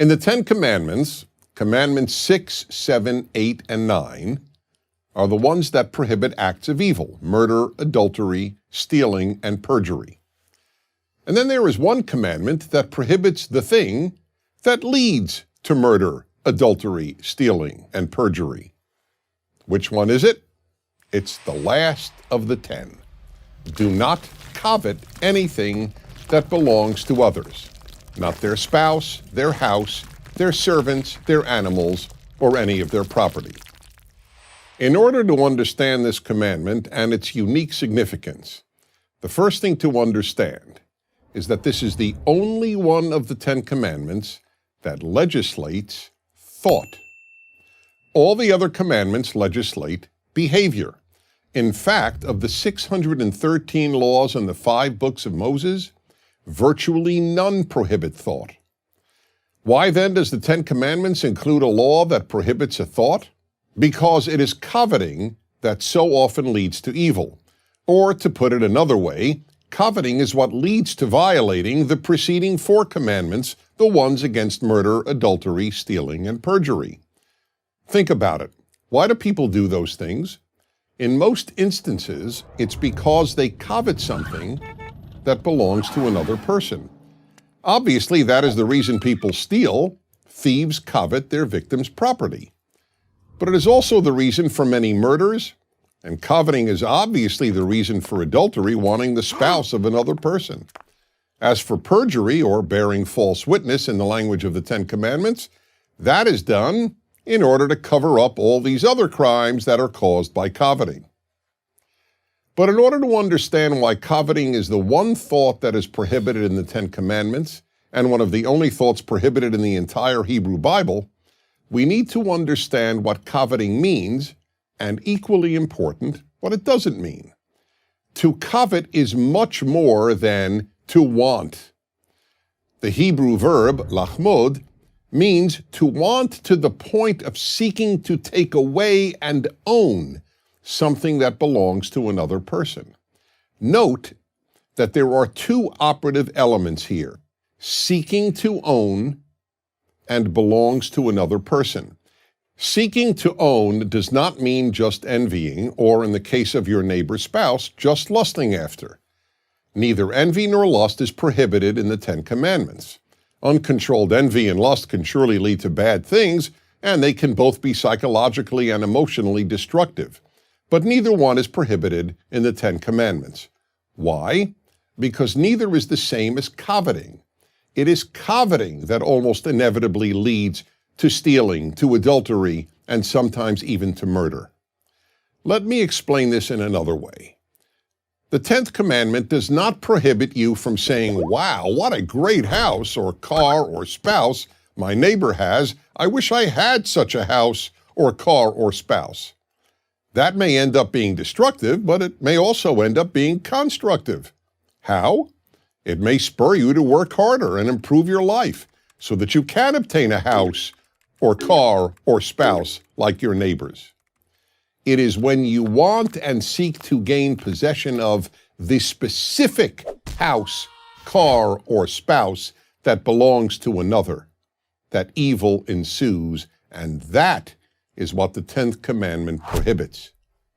In the Ten Commandments, Commandments 6, 7, 8, and 9 are the ones that prohibit acts of evil: murder, adultery, stealing, and perjury. And then there is one commandment that prohibits the thing that leads to murder, adultery, stealing, and perjury. Which one is it? It's the last of the 10. Do not covet anything that belongs to others, not their spouse, their house, their servants, their animals, or any of their property. In order to understand this commandment and its unique significance, the first thing to understand is that this is the only one of the 10 Commandments that legislates thought. All the other commandments legislate behavior. In fact, of the 613 laws in the 5 books of Moses, virtually none prohibit thought. Why then does the 10 Commandments include a law that prohibits a thought? Because it is coveting that so often leads to evil. Or, to put it another way, coveting is what leads to violating the preceding 4 commandments, the ones against murder, adultery, stealing, and perjury. Think about it. Why do people do those things? In most instances, it's because they covet something that belongs to another person. Obviously, that is the reason people steal. Thieves covet their victim's property. But it is also the reason for many murders, and coveting is obviously the reason for adultery, wanting the spouse of another person. As for perjury, or bearing false witness in the language of the 10 Commandments, that is done in order to cover up all these other crimes that are caused by coveting. But in order to understand why coveting is the one thought that is prohibited in the 10 Commandments, and one of the only thoughts prohibited in the entire Hebrew Bible, we need to understand what coveting means, and equally important, what it doesn't mean. To covet is much more than to want. The Hebrew verb, lachmod, means to want to the point of seeking to take away and own something that belongs to another person. Note that there are 2 operative elements here: seeking to own and belongs to another person. Seeking to own does not mean just envying, or in the case of your neighbor's spouse, just lusting after. Neither envy nor lust is prohibited in the 10 Commandments. Uncontrolled envy and lust can surely lead to bad things, and they can both be psychologically and emotionally destructive. But neither one is prohibited in the 10 Commandments. Why? Because neither is the same as coveting. It is coveting that almost inevitably leads to stealing, to adultery, and sometimes even to murder. Let me explain this in another way. The 10th commandment does not prohibit you from saying, "Wow, what a great house or car or spouse my neighbor has. I wish I had such a house or car or spouse." That may end up being destructive, but it may also end up being constructive. How? It may spur you to work harder and improve your life so that you can obtain a house or car or spouse like your neighbors. It is when you want and seek to gain possession of the specific house, car, or spouse that belongs to another that evil ensues, and that is what the 10th commandment prohibits.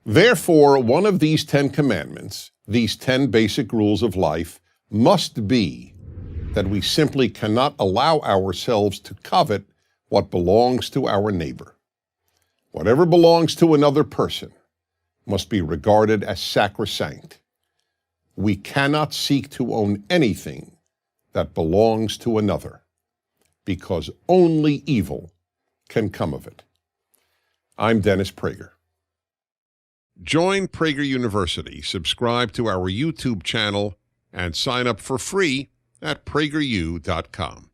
Therefore, one of these 10 commandments, these 10 basic rules of life, must be that we simply cannot allow ourselves to covet what belongs to our neighbor. Whatever belongs to another person must be regarded as sacrosanct. We cannot seek to own anything that belongs to another, because only evil can come of it. I'm Dennis Prager. Join Prager University, subscribe to our YouTube channel, and sign up for free at prageru.com.